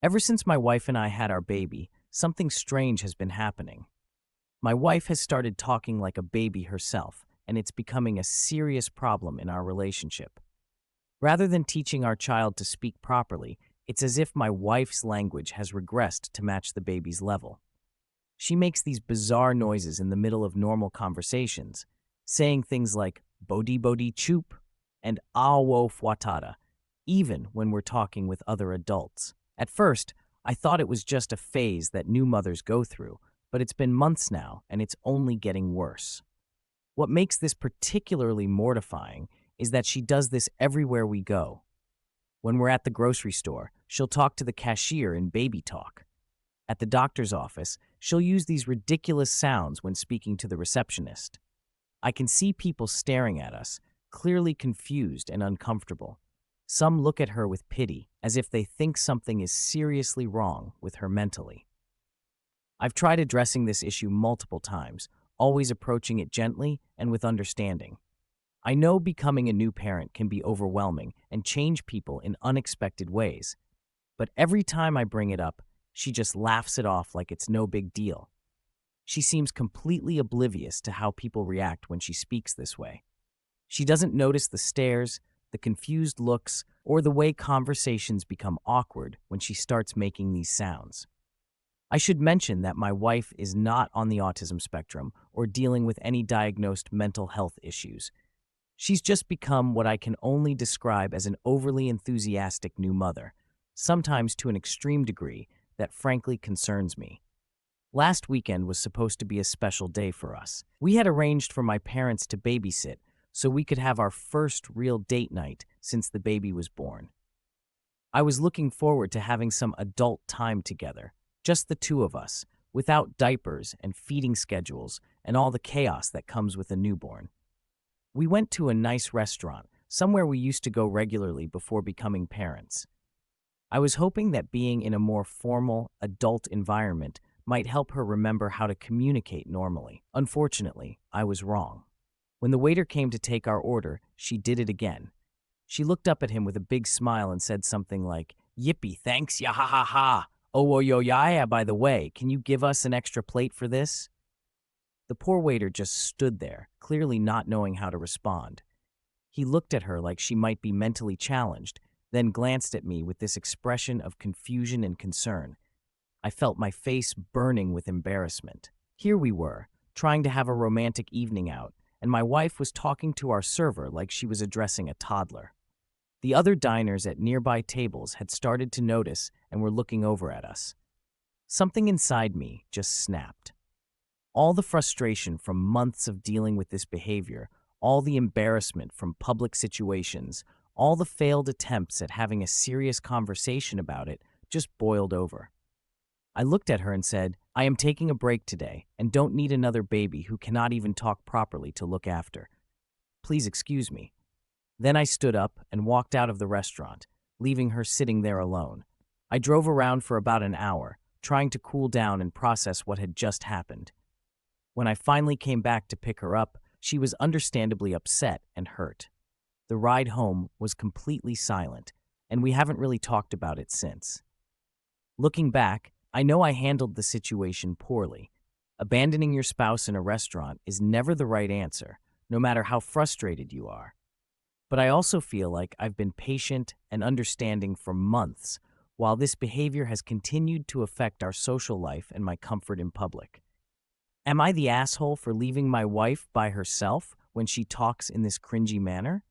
Ever since my wife and I had our baby, something strange has been happening. My wife has started talking like a baby herself, and it's becoming a serious problem in our relationship. Rather than teaching our child to speak properly, it's as if my wife's language has regressed to match the baby's level. She makes these bizarre noises in the middle of normal conversations, saying things like bodi bodi choop and awo fwatada, even when we're talking with other adults. At first, I thought it was just a phase that new mothers go through, but it's been months now and it's only getting worse. What makes this particularly mortifying is that she does this everywhere we go. When we're at the grocery store, she'll talk to the cashier in baby talk. At the doctor's office, she'll use these ridiculous sounds when speaking to the receptionist. I can see people staring at us, clearly confused and uncomfortable. Some look at her with pity, as if they think something is seriously wrong with her mentally. I've tried addressing this issue multiple times, always approaching it gently and with understanding. I know becoming a new parent can be overwhelming and change people in unexpected ways, but every time I bring it up, she just laughs it off like it's no big deal. She seems completely oblivious to how people react when she speaks this way. She doesn't notice the stares, the confused looks, or the way conversations become awkward when she starts making these sounds. I should mention that my wife is not on the autism spectrum or dealing with any diagnosed mental health issues. She's just become what I can only describe as an overly enthusiastic new mother, sometimes to an extreme degree that frankly concerns me. Last weekend was supposed to be a special day for us. We had arranged for my parents to babysit so we could have our first real date night since the baby was born. I was looking forward to having some adult time together, just the two of us, without diapers and feeding schedules and all the chaos that comes with a newborn. We went to a nice restaurant, somewhere we used to go regularly before becoming parents. I was hoping that being in a more formal, adult environment might help her remember how to communicate normally. Unfortunately, I was wrong. When the waiter came to take our order, she did it again. She looked up at him with a big smile and said something like, "Yippee, thanks, ya ha ha ha. Oh, yo, ya, by the way, can you give us an extra plate for this?" The poor waiter just stood there, clearly not knowing how to respond. He looked at her like she might be mentally challenged, then glanced at me with this expression of confusion and concern. I felt my face burning with embarrassment. Here we were, trying to have a romantic evening out, and my wife was talking to our server like she was addressing a toddler. The other diners at nearby tables had started to notice and were looking over at us. Something inside me just snapped. All the frustration from months of dealing with this behavior, all the embarrassment from public situations, all the failed attempts at having a serious conversation about it just boiled over. I looked at her and said, "I am taking a break today and don't need another baby who cannot even talk properly to look after. Please excuse me." Then I stood up and walked out of the restaurant, leaving her sitting there alone. I drove around for about an hour, trying to cool down and process what had just happened. When I finally came back to pick her up, she was understandably upset and hurt. The ride home was completely silent, and we haven't really talked about it since. Looking back, I know I handled the situation poorly. Abandoning your spouse in a restaurant is never the right answer, no matter how frustrated you are. But I also feel like I've been patient and understanding for months, while this behavior has continued to affect our social life and my comfort in public. Am I the asshole for leaving my wife by herself when she talks in this cringy manner?